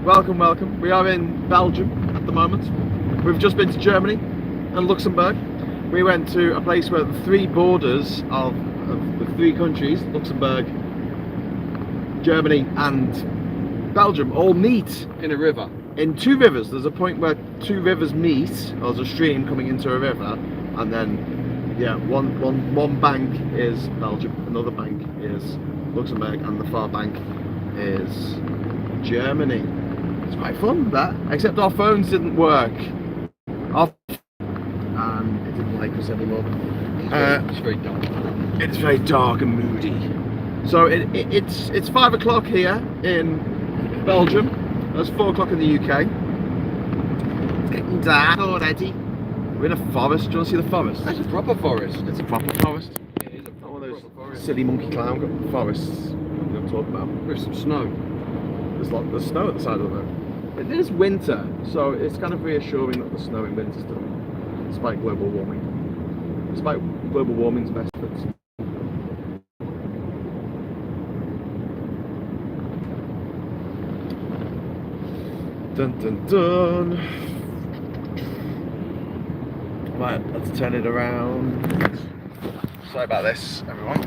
welcome. We are in Belgium at the moment. We've just been to Germany and Luxembourg. We went to a place where the three borders of the three countries, Luxembourg, Germany and Belgium, all meet In a river. in two rivers. There's a point where two rivers meet, or there's a stream coming into a river, and then one bank is Belgium, another bank is Luxembourg, and the far bank is Germany. It's quite fun, that, except our phones didn't work. And it didn't like us anymore. It's very dark. It's very dark and moody. So it's 5 o'clock here in Belgium. It's 4 o'clock in the UK. It's getting dark already. We're in a forest. Do you want to see the forest? That's a proper forest. It's a proper forest. It is a proper forest. Silly monkey clown forests I'm talking about. With some snow. There's snow at the side of the road. It is winter, so it's kind of reassuring that the snow in winter still, despite global warming. Despite global warming's best efforts. Dun dun dun. Right, let's turn it around. Sorry about this, everyone.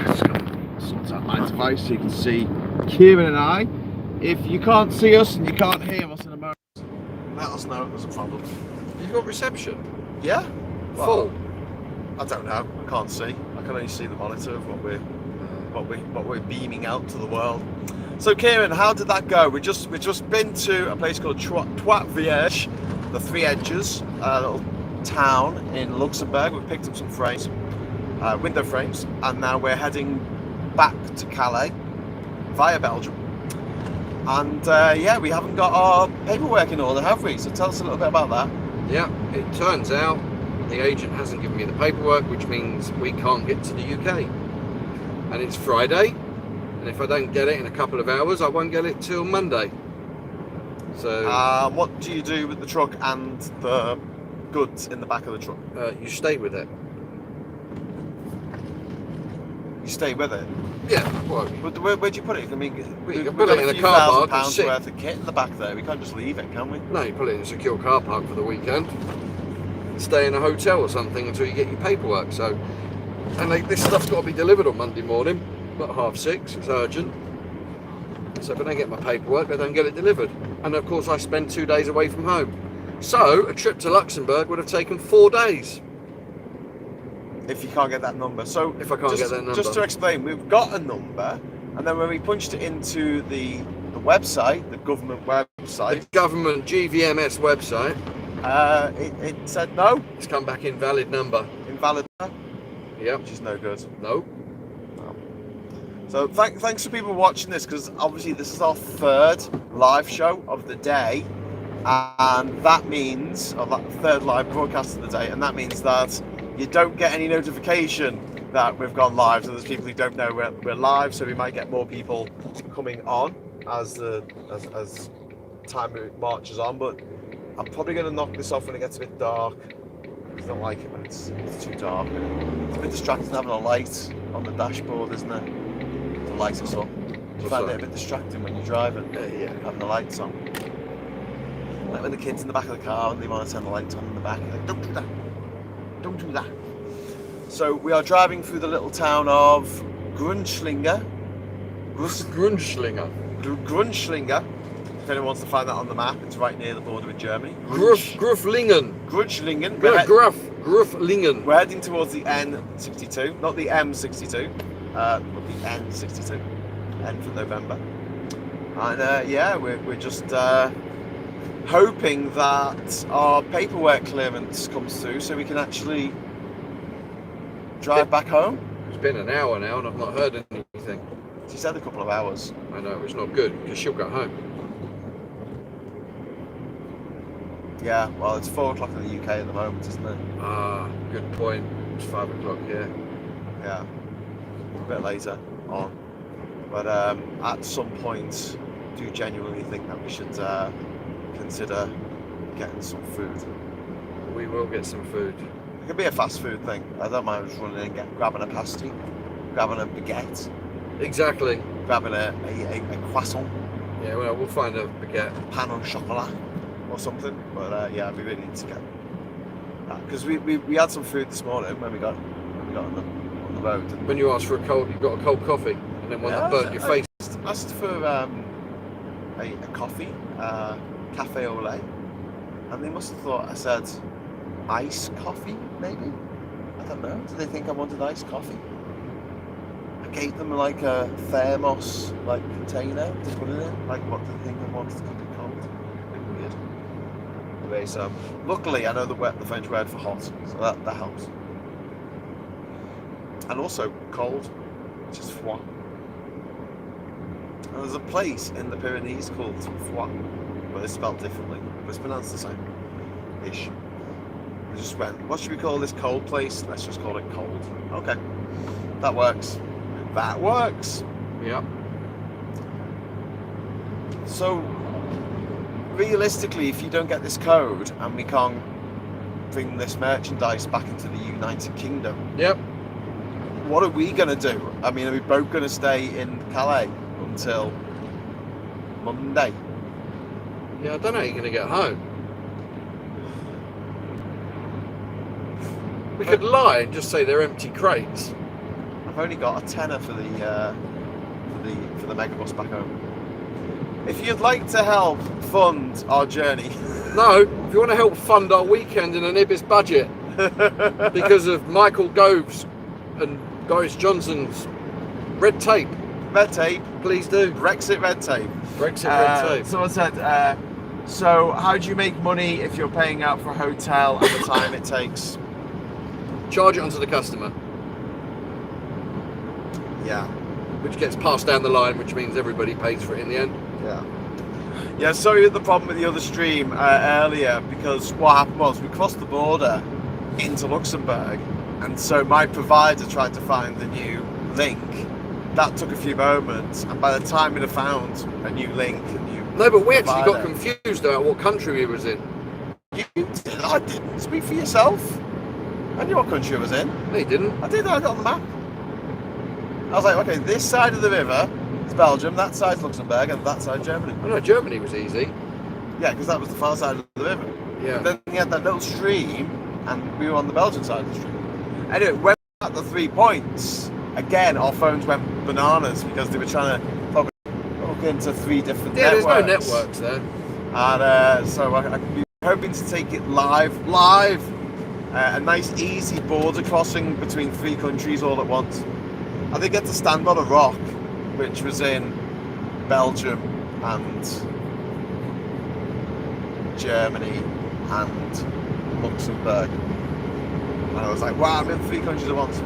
Just gonna sort out my device so you can see Ciaran and I. If you can't see us and you can't hear us in a moment, let us know. There's a problem. You've got reception. Yeah? Full. I don't know. I can't see. I can only see the monitor of what we're beaming out to the world. So Ciaran, how did that go? We just been to a place called Trois Vierges, the Three Edges, a little town in Luxembourg. We picked up some frames, window frames, and now we're heading back to Calais via Belgium. And yeah, we haven't got our paperwork in order, have we? So tell us a little bit about that. Yeah, it turns out the agent hasn't given me the paperwork, which means we can't get to the UK. And it's Friday, and if I don't get it in a couple of hours, I won't get it till Monday. So what do you do with the truck and the goods in the back of the truck? you stay with it. You stay with it? Yeah, well, But where'd you put it? I mean, you can we've put it got in a a few car thousand park and pounds sit. worth of kit in the back there. We can't just leave it, can we? no, you put it in a secure car park for the weekend. Stay in a hotel or something until you get your paperwork. So, and this stuff's got to be delivered on Monday morning, about 6:30. It's urgent. So if I don't get my paperwork, I don't get it delivered. And of course, I spend 2 days away from home. So a trip to Luxembourg would have taken 4 days. If you can't get that number. So If I can't get that number. Just to explain, we've got a number, and then when we punched it into the website, the government The website, government GVMS website, it said no, it's come back invalid number. invalid, Yep. which is no good. No. So thanks for people watching this, because obviously this is our third live show of the day, and that means, or that third live broadcast of the day, and that means that you don't get any notification that we've gone live. So there's people who don't know we're live, so we might get more people coming on as time marches on. But I'm probably going to knock this off when it gets a bit dark. I don't like it when it's too dark. It's a bit distracting having a light on the dashboard, isn't it? To light us up. Do you find it a bit distracting when you're driving? Yeah. Having the lights on. Like when the kids in the back of the car and they want to turn the lights on in the back, you're like, don't do that. Don't do that. So we are driving through the little town of Grunschlinger. Grunschlinger. Grunschlinger. If anyone wants to find that on the map, it's right near the border with Germany. Gruflingen. Grunschlingen. Gruflingen. We're heading towards the N62, not the M62, but the N62. N for November. And yeah, we're just hoping that our paperwork clearance comes through so we can actually drive back home. It's been an hour now and I've not heard anything. She said a couple of hours. I know, it's not good because she'll go home. Yeah, well, it's 4 o'clock in the UK at the moment, isn't it? Ah, good point. It's 5 o'clock here. Yeah, a bit later on. But at some point, do genuinely think that we should consider getting some food. We will get some food. It could be a fast food thing. I don't mind just running in and grabbing a pasty, grabbing a baguette, Exactly. grabbing a croissant, Yeah, well, we'll find a baguette. Pan au chocolat or something. But yeah, we really need to get that because we had some food this morning when we got on the road. When you asked for a cold, you got a cold coffee, and then one that burnt your face. I asked for a coffee, cafe au lait, and they must have thought I said iced coffee, maybe. I don't know. Did they think I wanted iced coffee? I gave them like a thermos like container to put it in. Like, what did they think I wanted to keep it cold? A bit weird. Anyway, so luckily I know the French word for hot, so that helps. And also cold, which is froid. And there's a place in the Pyrenees called Froid, but it's spelled differently, but it's pronounced the same-ish. We just went, what should we call this cold place? Let's just call it cold. Okay, that works. That works. Yeah. So, realistically, if you don't get this code and we can't bring this merchandise back into the United Kingdom, yep. What are we going to do? I mean, are we both going to stay in Calais until Monday? Yeah, I don't know how you're going to get home. We could lie and just say they're empty crates. I've only got a tenner for the megabus back home. If you'd like to help fund our journey, no, if you want to help fund our weekend in an Ibis budget because of Michael Gove's and Boris Johnson's red tape, please do. Brexit red tape. Red tape. Someone said, so how do you make money if you're paying out for a hotel and the time it takes? Charge it onto the customer. Yeah. Which gets passed down the line, which means everybody pays for it in the end. Yeah. Yeah, sorry with the problem with the other stream earlier, because what happened was we crossed the border into Luxembourg, and so my provider tried to find the new link. That took a few moments, and by the time we'd have found a new link, no, but we actually got confused about what country we was in. You did? I didn't. Speak for yourself. I knew what country I was in. No, you didn't. I did. I got on the map. I was like, okay, this side of the river is Belgium, that side's Luxembourg, and that side Germany. Oh no, Germany was easy. Yeah, because that was the far side of the river. Yeah. But then you had that little stream, and we were on the Belgian side of the stream. Anyway, when we were at the 3 points, again, our phones went bananas because they were trying to probably hook into 3 different networks. Yeah, there's no networks there. And so I'd be hoping to take it live. A nice easy border crossing between 3 countries all at once. I did get to stand on a rock, which was in Belgium and Germany and Luxembourg. And I was like, wow, I'm in 3 countries at once.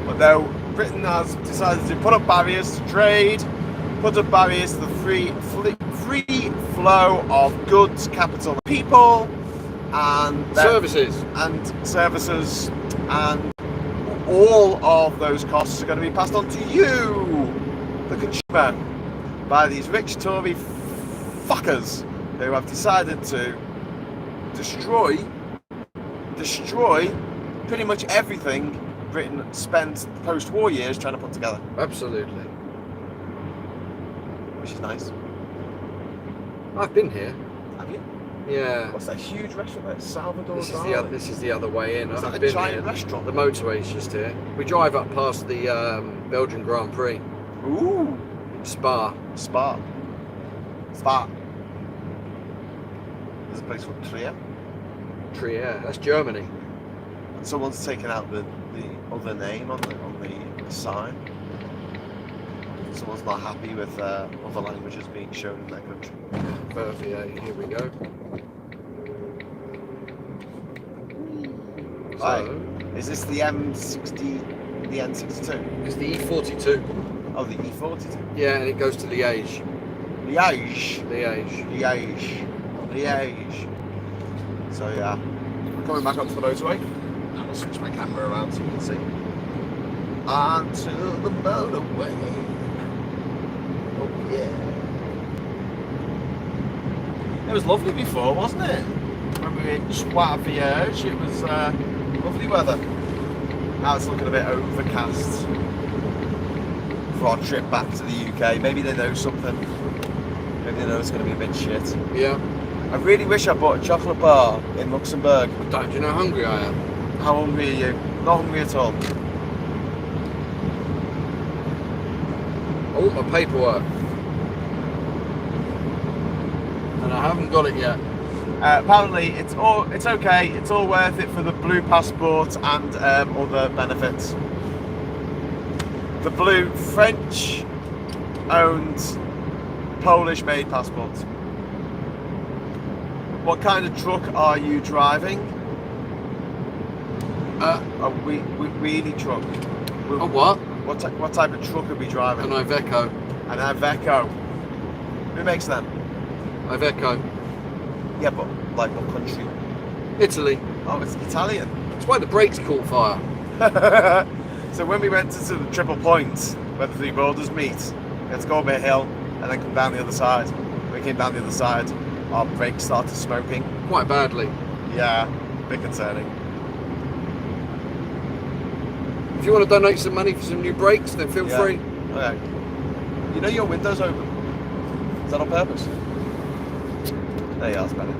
But now Britain has decided to put up barriers to trade, put up barriers to the free flow of goods, capital, and people, and services, and all of those costs are going to be passed on to you, the consumer, by these rich Tory fuckers who have decided to destroy pretty much everything Britain spent the post-war years trying to put together. Absolutely. Which is nice. I've been here. Have you? Yeah. What's that huge restaurant there? Salvador This is the other way in. Is I've that a been giant here. restaurant? The motorway's just here. We drive up past the Belgian Grand Prix. Ooh. Spa. There's a place called Trier. That's Germany. And someone's taken out the other name on the sign. Someone's not happy with other languages being shown in their country. Perfect. Yeah, here we go. Right. So, Is this the M60, the N62? it's the E42. Oh, the E42. Yeah, and it goes to Liège. Liège. So yeah, we're coming back onto the motorway. I'll switch my camera around so you can see. Onto the motorway. Oh yeah. It was lovely before, wasn't it? When we were in Poitiers, it was lovely weather. Now it's looking a bit overcast for our trip back to the UK. Maybe they know something. already know it's going to be a bit shit. Yeah. I really wish I bought a chocolate bar in Luxembourg. Don't you know how hungry I am? How hungry are you? Not hungry at all. I want my paperwork. And I haven't got it yet. Apparently, it's okay. It's all worth it for the blue passport and other benefits. The blue French-owned, Polish-made passport. What kind of truck are you driving? A wheelie truck. A what? What type of truck are we driving? An Iveco. An Iveco. Who makes them? Iveco. Yeah, but like what country? Italy. Oh, it's Italian. That's why the brakes caught fire. So when we went to the triple point where the three borders meet, we had to go up a hill and then come down the other side. When we came down the other side, our brakes started smoking. Quite badly. Yeah, a bit concerning. If you want to donate some money for some new brakes, then feel free. Okay. You know your window's open. Is that on purpose? There you are, it's better.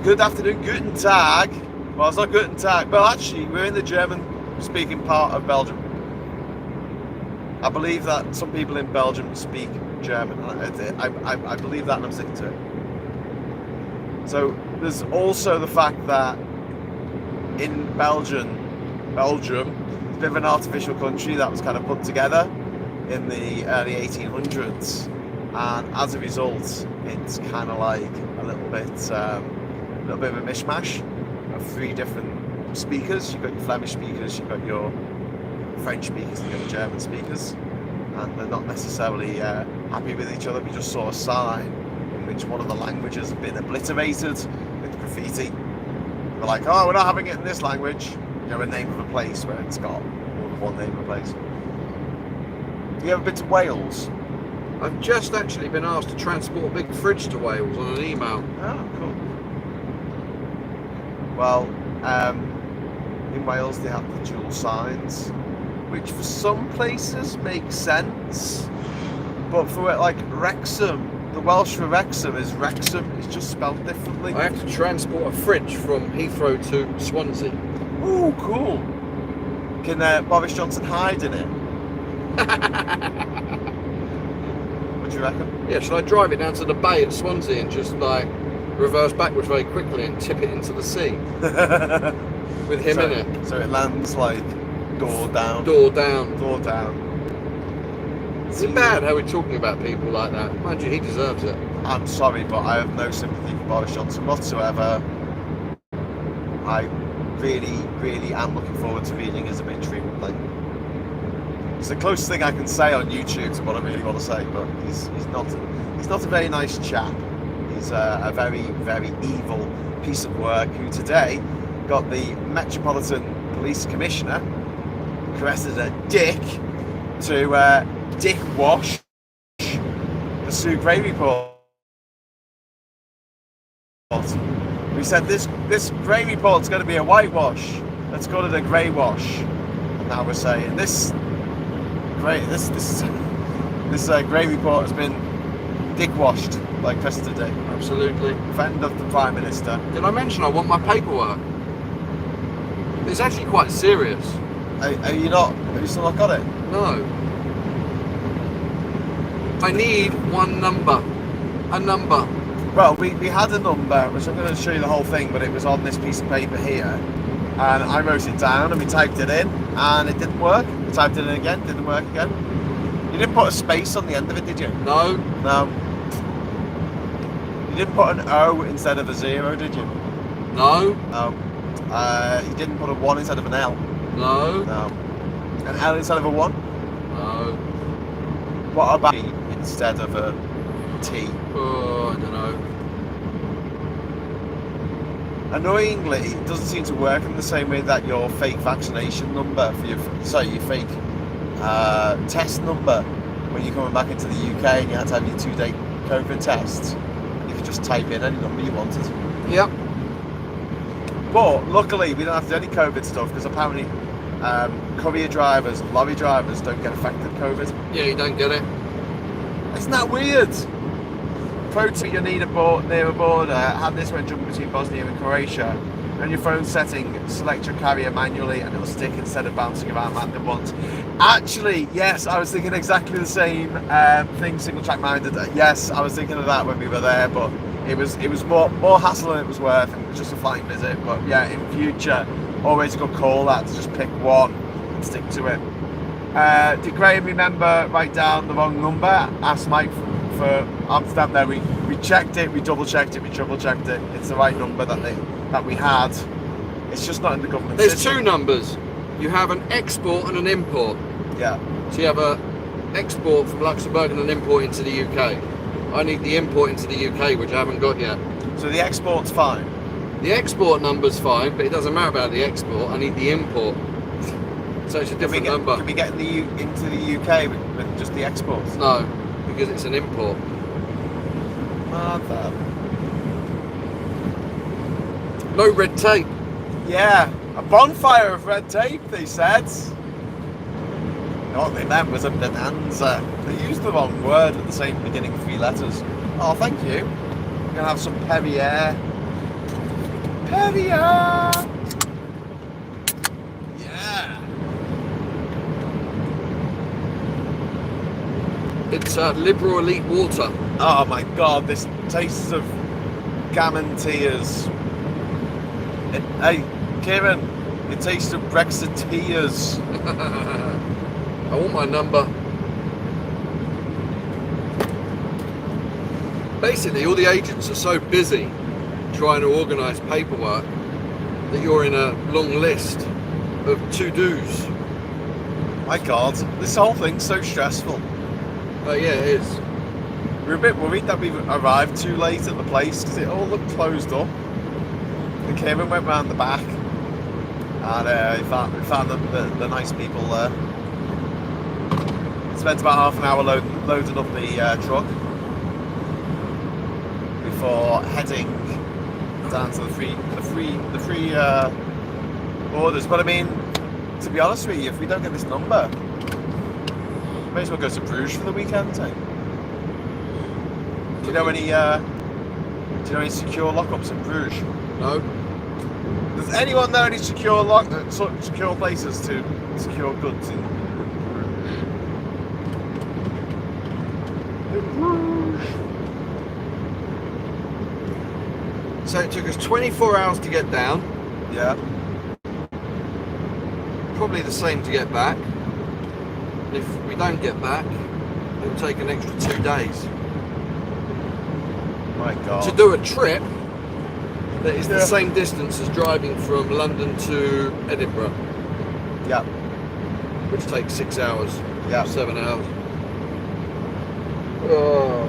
Good afternoon, guten Tag. Well, it's not guten Tag. Well, actually, we're in the German-speaking part of Belgium. I believe that some people in Belgium speak German. I believe that and I'm sticking to it. So there's also the fact that in Belgium, it's a bit of an artificial country that was kind of put together in the early 1800s, and as a result, it's kind of like a little bit of a mishmash of three different speakers. You've got your Flemish speakers, you've got your French speakers, and you've got your German speakers, and they're not necessarily happy with each other. We just saw a sign in which one of the languages had been obliterated with graffiti. They're like, oh, we're not having it in this language. You know, a name of a place where it's got more than one name of a place. Have you ever been to Wales? I've just actually been asked to transport a big fridge to Wales on an email. Oh, cool. Well, in Wales they have the dual signs, which for some places makes sense, but for like Wrexham, the Welsh for Wrexham is Wrexham. It's just spelled differently. I have to transport a fridge from Heathrow to Swansea. Ooh, cool. Can Boris Johnson hide in it? What do you reckon? Yeah, shall I drive it down to the bay at Swansea and just like reverse backwards very quickly and tip it into the sea with him in it? So it lands like door down. Door down. Door down. Is it bad how we're talking about people like that? Mind you, he deserves it. I'm sorry, but I have no sympathy for Boris Johnson whatsoever. I really am looking forward to reading his obituary. Like, it's the closest thing I can say on YouTube to what I really want to say, but he's not a very nice chap. He's a very evil piece of work who today got the Metropolitan Police Commissioner, arrested a dick, to dick wash the Sue Gray report. We said this Gray report's going to be a whitewash. Let's call it a grey wash. And now we're saying this Gray report has been dick washed by Cressida Dick. Absolutely. Friend of the Prime Minister. Did I mention I want my paperwork? It's actually quite serious. Are you not? Have you still not got it? No. I need one number. A number. Well, we had a number, which I'm going to show you the whole thing, but it was on this piece of paper here. And I wrote it down and we typed it in and it didn't work. We typed it in again, didn't work again. You didn't put a space on the end of it, did you? No. No. You didn't put an O instead of a 0, did you? No. No. You didn't put a 1 instead of an L? No. No. An L instead of a 1? No. What about T instead of a T? Oh, I don't know. Annoyingly, it doesn't seem to work in the same way that your fake vaccination number for your fake test number when you're coming back into the UK and you had to have your 2-day COVID test. You could just type in any number you wanted. Yep. But luckily, we don't have to do any COVID stuff because apparently courier drivers and lorry drivers don't get affected COVID. Yeah, you don't get it. Isn't that weird? Photo you need near a border. Had this when jumping between Bosnia and Croatia. On your phone setting, select your carrier manually and it'll stick instead of bouncing around random ones. Actually, yes, I was thinking exactly the same thing, single track minded. Yes, I was thinking of that when we were there, but it was more hassle than it was worth, and it was just a flying visit. But yeah, in future, always a good call that to just pick one and stick to it. Did Graham remember write down the wrong number? Asked Mike for Amsterdam. There, we checked it, we double checked it, we triple checked it. It's the right number that we had. It's just not in the government There's system. 2 numbers. You have an export and an import. Yeah. So you have an export from Luxembourg and an import into the UK. I need the import into the UK, which I haven't got yet. So the export's fine. The export number's fine, but it doesn't matter about the export. I need the import. So it's a different number. Can we get into the UK with just the exports? No, because it's an import. Mother. No red tape. Yeah, a bonfire of red tape, they said. What they meant was a bonanza. They used the wrong word with the same beginning 3 letters. Oh, thank you. We're gonna have some Perrier. Perrier! Yeah. It's Liberal Elite Water. Oh my god, this tastes of gammon tears. Hey, Kieran, it tastes of Brexiteers. I want my number. Basically, all the agents are so busy trying to organise paperwork that you're in a long list of to-dos. My god, this whole thing's so stressful. Yeah, it is. We're a bit worried that we've arrived too late at the place because it all looked closed up. And Kieran went round the back and we found the nice people there. Spent about half an hour loading up the truck before heading down to the free borders. But I mean, to be honest with you, if we don't get this number, we may as well go to Bruges for the weekend. Eh? Do you know any secure lockups in Bruges? No. Does anyone know any secure places to secure goods in Bruges? So it took us 24 hours to get down. Yeah. Probably the same to get back. And if we don't get back, it'll take an extra 2 days. My God. To do a trip that is the same distance as driving from London to Edinburgh. Yeah. Which takes 6 hours. Yeah. 7 hours. Oh,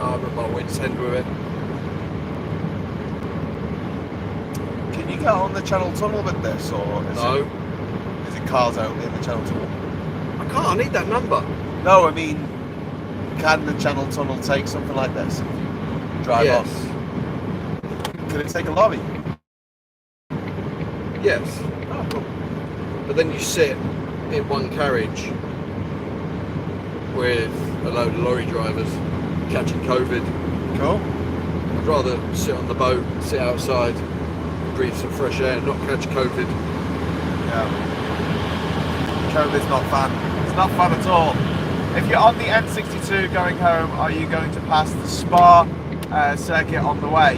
I'm at my wit's end with it. Can you get on the Channel Tunnel with this, or is it cars only in the Channel Tunnel? I can't. I need that number. No, I mean, can the Channel Tunnel take something like this? Drive Yes. off. Can it take a lorry? Yes. Oh, cool. But then you sit in one carriage with a load of lorry drivers catching COVID. Cool. I'd rather sit on the boat, sit outside, breathe some fresh air, not catch COVID. Yeah. COVID's not fun. It's not fun at all. If you're on the N62 going home, are you going to pass the Spa circuit on the way?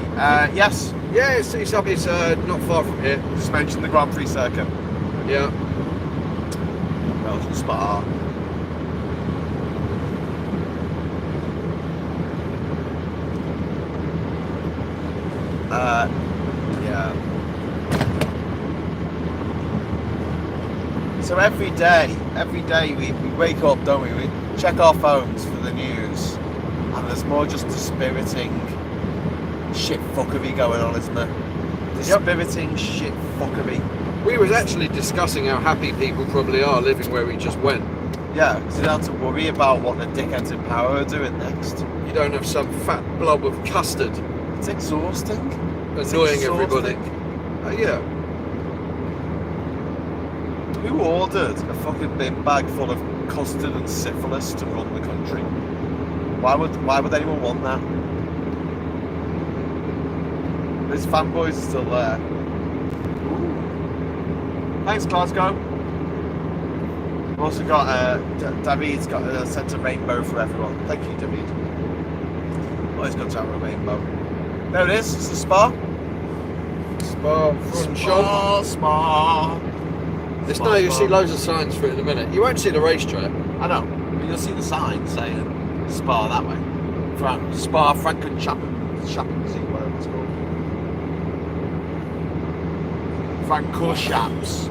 Yes. Yeah, it's not far from here. Just mentioned the Grand Prix circuit. Yeah. Belgian Spa. Yeah. So every day we wake up, don't we? We check our phones for the news, and there's more just dispiriting shit fuckery going on, isn't there? Dispiriting shit fuckery. We was actually discussing how happy people probably are living where we just went. Yeah, because you don't have to worry about what the dickheads in power are doing next. You don't have some fat blob of custard It's exhausting. annoying everybody. Yeah. Who ordered a fucking bin bag full of custard and syphilis to run the country? Why would anyone want that? These fanboys are still there. Ooh. Thanks, Glasgow. We've also got David's got a sense of rainbow for everyone. Thank you, David. Always good to have a rainbow. There it is. It's the spa. Spa. It's no, you'll see loads of signs for it in a minute. You won't see the racetrack. I know, but you'll see the sign saying spa that way. Spa Frankenschappenmusik, whatever it's called. Francorchamps.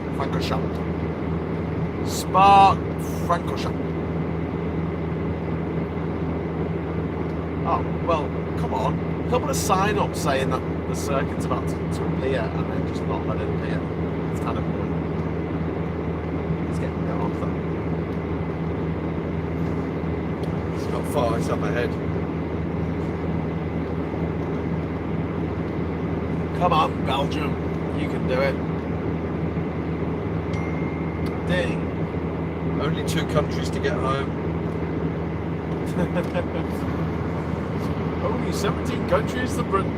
Spa Francorchamps. Oh, well, come on. Put a sign up saying that the circuit's about to appear and then just not let it appear. It's kind of annoying. It's getting going off though. It's not far, it's up ahead. Come on, Belgium. You can do it. Ding. Only 2 countries to get home. Only 17 countries to Britain.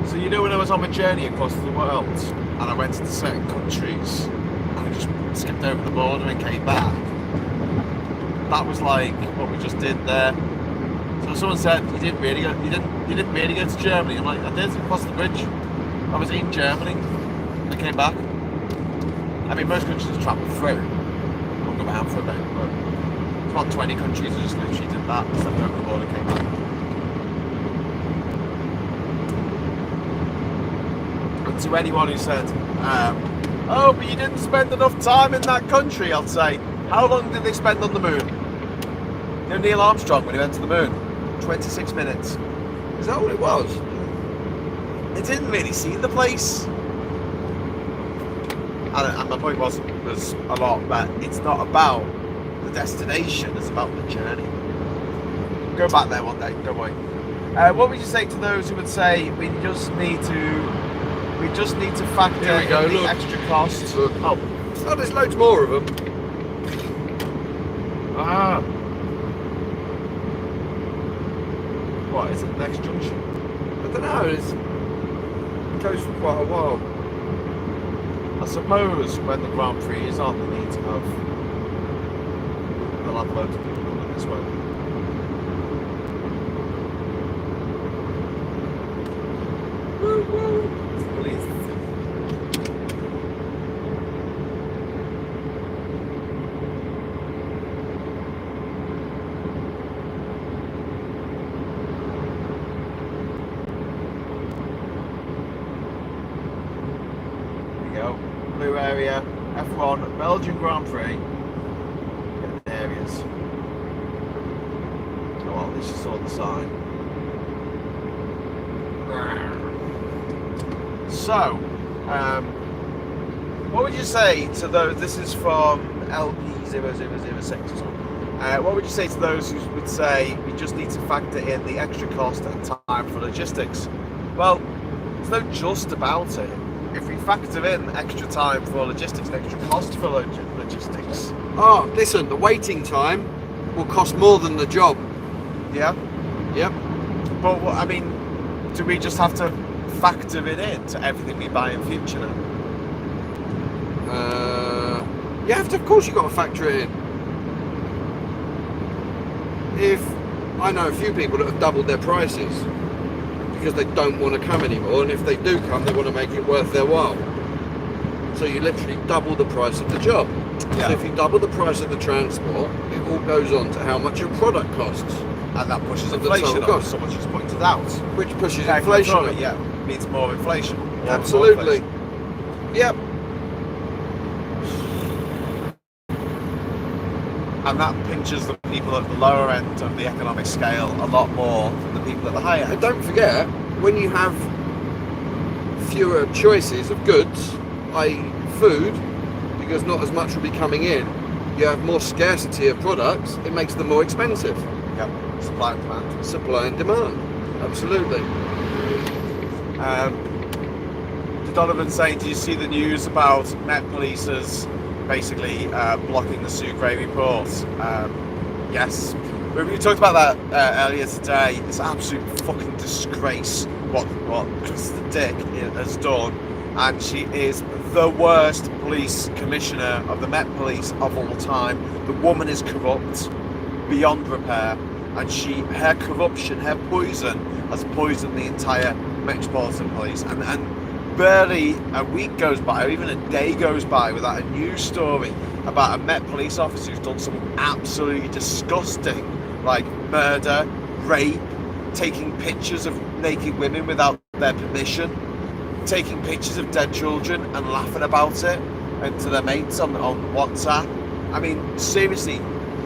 So you know when I was on my journey across the world and I went into certain countries and I just skipped over the border and came back, that was like what we just did there. So someone said you didn't really go to Germany. I'm like, I did across the bridge. I was in Germany. I came back. I mean, most countries travel through. We'll go around for a bit, but it's about 20 countries that just literally did that. Stepped over the border, came back. And to anyone who said, "Oh, but you didn't spend enough time in that country," I'll say, how long did they spend on the moon? You know Neil Armstrong when he went to the moon? 26 minutes. Is that all it was? They didn't really see the place. And my point was a lot that it's not about the destination, it's about the journey. Go back there one day, don't worry. What would you say to those who would say we just need to factor Here we go, in the look. extra cost? Look. Oh, There's loads more of them. ah. What is it? The next junction? I don't know, it goes for quite a while. I suppose when the Grand Prix is on, they need to have they'll have loads of people coming this way. Woo woo! Please. Blue area, F1, Belgian Grand Prix. There it is. Oh, well, at least you saw the sign. So, what would you say to those? This is from LP0006 or something. What would you say to those who would say we just need to factor in the extra cost and time for logistics? Well, it's not just about it. If we factor in extra time for logistics and extra cost for logistics. Oh, listen, the waiting time will cost more than the job. Yeah? Yep. But, I mean, do we just have to factor it in to everything we buy in future now? You have to, of course you've got to factor it in. If I know a few people that have doubled their prices because they don't want to come anymore, and if they do come, they want to make it worth their while. So you literally double the price of the job. Yeah. So if you double the price of the transport, it all goes on to how much your product costs. And that pushes And the inflation total up, cost. someone just pointed out. Which pushes Yeah, inflation control up. it, yeah, means more inflation. More Absolutely. inflation. Yep. And that pinches the people at the lower end of the economic scale a lot more than the people at the higher And end. don't forget, when you have fewer choices of goods, i.e. food, because not as much will be coming in, you have more scarcity of products, it makes them more expensive. Yep. Supply and demand. Supply and demand. Absolutely. The Donovan saying, "Do you see the news about Met Policers basically blocking the Sue Gray report?" Yes. We talked about that earlier today. It's an absolute fucking disgrace what Krista Dick has done, and she is the worst police commissioner of the Met Police of all time. The woman is corrupt beyond repair, and her corruption, her poison, has poisoned the entire Metropolitan Police. And barely a week goes by, or even a day goes by, without a news story about a Met Police officer who's done something absolutely disgusting, like murder, rape, taking pictures of naked women without their permission, taking pictures of dead children and laughing about it and to their mates on WhatsApp. I mean, seriously,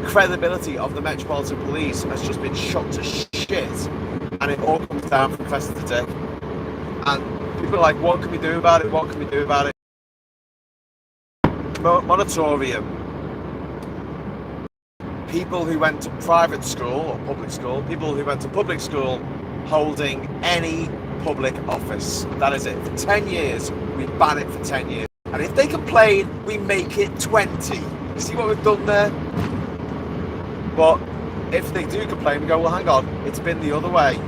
credibility of the Metropolitan Police has just been shot to shit, and it all comes down from Cresta to Dick. And people are like, what can we do about it? What can we do about it? Moratorium. People who went to private school or public school, people who went to public school holding any public office. That is it. For 10 years, we ban it for 10 years. And if they complain, we make it 20. You see what we've done there? But if they do complain, we go, well, hang on, it's been the other way,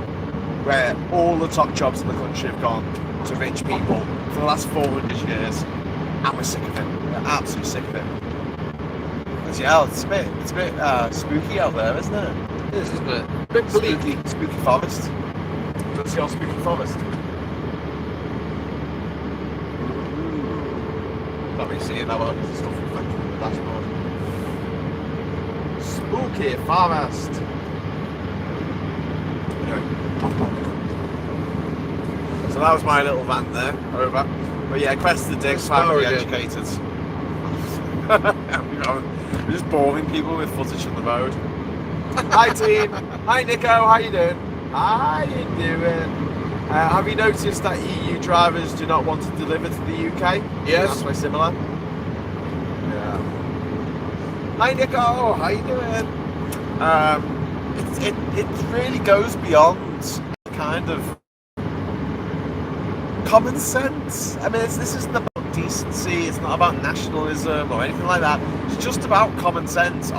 where all the top jobs in the country have gone to rich people for the last 400 years. And we're sick of it. We're absolutely sick of it. Because, yeah, it's a bit spooky out there, isn't it? It is, isn't it? A bit bleak. Spooky forest. Let's see our spooky forest. Not really seeing that one. Stuff reflected in the dashboard. Spooky forest. Anyway. So that was my little rant there. Over. But yeah, Cresta Dick's family educated. We're just boring people with footage on the road. Hi team. Hi Nico. How you doing? How you doing? Have you noticed that EU drivers do not want to deliver to the UK? Yes. That's very similar. Yeah. Hi Nico. How you doing? It really goes beyond kind of common sense. I mean, this isn't about decency. It's not about nationalism or anything like that. It's just about common sense.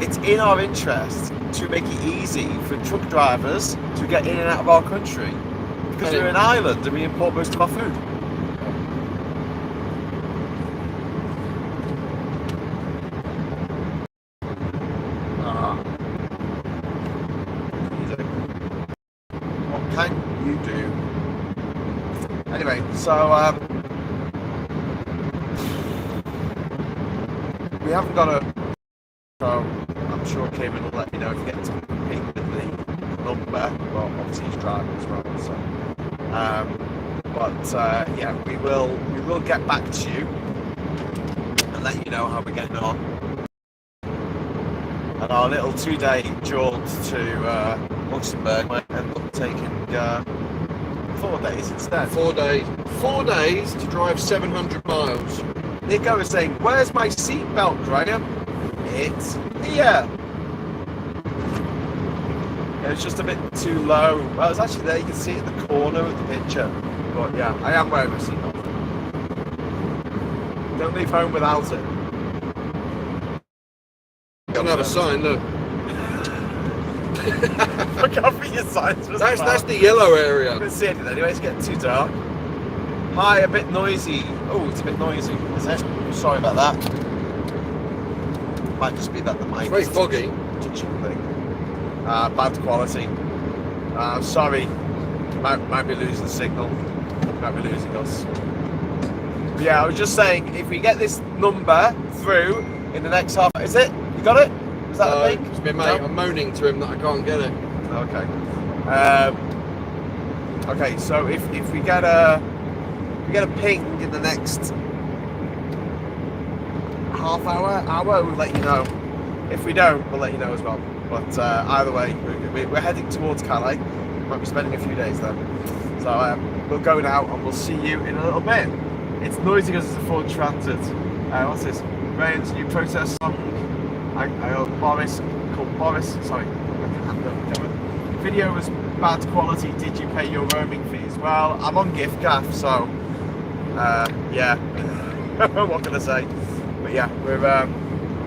It's in our interest to make it easy for truck drivers to get in and out of our country, because we're an island and we import most of our food. What can you do? Anyway, so we haven't got a. So I'm sure Kevin will let me know if he gets to compete with the number. Well, obviously he's driving as well. So, yeah, we will get back to you and let you know how we're getting on. And our little 2-day jaunt to Luxembourg might end up taking 4 days instead. 4 days. 4 days to drive 700 miles. Nico was saying, "Where's my seatbelt, Graham?" It's here. It's just a bit too low. Well, it's actually there. You can see it in the corner of the picture. But yeah, I am wearing my seatbelt. Don't leave home without it. Got another sign, look. Look out for your signs. That's the yellow area. I couldn't see anything anyway. It's getting too dark. Hi, a bit noisy. Oh, it's a bit noisy, is it? Sorry about that. Might just be that the mic. It's very foggy. Touching thing. Bad quality. Sorry. Might be losing signal. Might be losing us. But yeah, I was just saying, if we get this number through in the next half, is it? You got it? Is that the thing? It's my mate. No? I'm moaning to him that I can't get it. Okay. Okay. So if we get a ping in the next half hour, we'll let you know. If we don't, we'll let you know as well. But either way, we're heading towards Calais. Might be spending a few days there. So we'll go now and we'll see you in a little bit. It's noisy because it's a Ford Transit. What's this? Rain's new protest song. Boris, called Boris. Sorry, video was bad quality. Did you pay your roaming fees? Well, I'm on gift gaff, so Yeah. What can I say? But yeah, we're.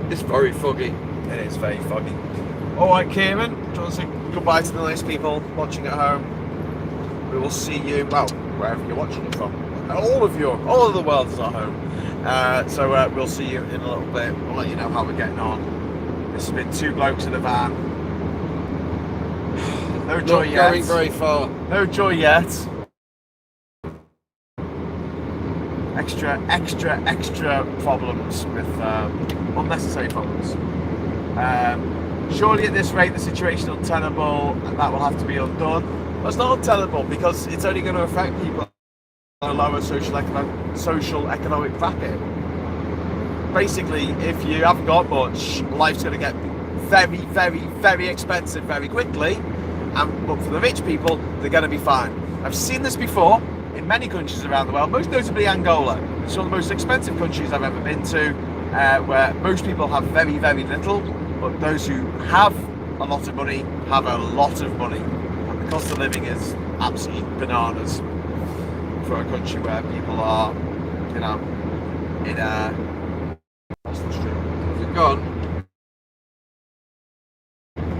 It's very foggy. It is very foggy. All right, Kieran. Do you want to say goodbye to the nice people watching at home? We will see you. Well, wherever you're watching it from. All of the world is our home. So we'll see you in a little bit. We'll let you know how we're getting on. This has been two blokes in a van. No joy yet. Not going very far. No joy yet. Extra problems with unnecessary problems. Surely at this rate the situation is untenable and that will have to be undone. But it's not untenable because it's only going to affect people on a lower social economic bracket. Basically, if you haven't got much, life's going to get very expensive very quickly. But for the rich people, they're going to be fine. I've seen this before in many countries around the world, most notably Angola. It's one of the most expensive countries I've ever been to, where most people have very little, but those who have a lot of money have a lot of money. And the cost of living is absolutely bananas for a country where people are, in a... What's the street? Is it gone?